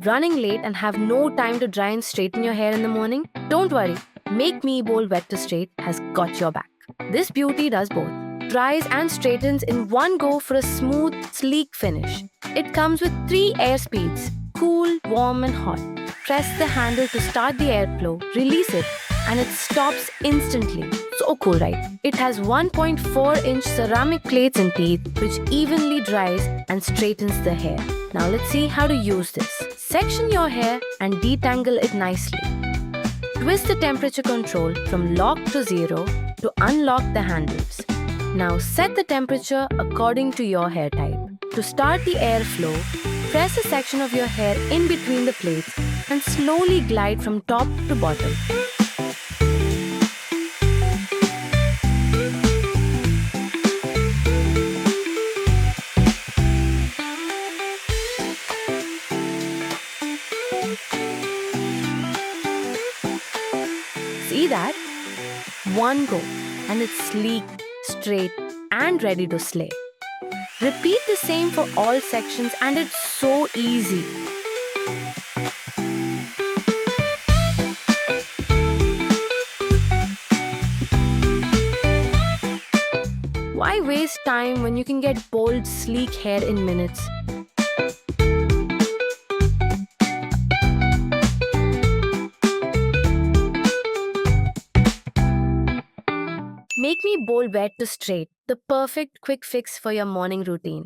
Running late and have no time to dry and straighten your hair in the morning? Don't worry, Makemeebold Wet to Straight has got your back. This beauty does both. Dries and straightens in one go for a smooth, sleek finish. It comes with 3 air speeds: cool, warm and hot. Press the handle to start the airflow, release it, and it stops instantly. So cool, right? It has 1.4-inch ceramic plates and teeth which evenly dries and straightens the hair. Now let's see how to use this. Section your hair and detangle it nicely. Twist the temperature control from lock to 0 to unlock the handles. Now set the temperature according to your hair type. To start the airflow, press a section of your hair in between the plates and slowly glide from top to bottom. See that? One go, and it's sleek, straight, and ready to slay. Repeat the same for all sections, and it's so easy. Why waste time when you can get bold, sleek hair in minutes? Makemeebold Wet to Straight, the perfect quick fix for your morning routine.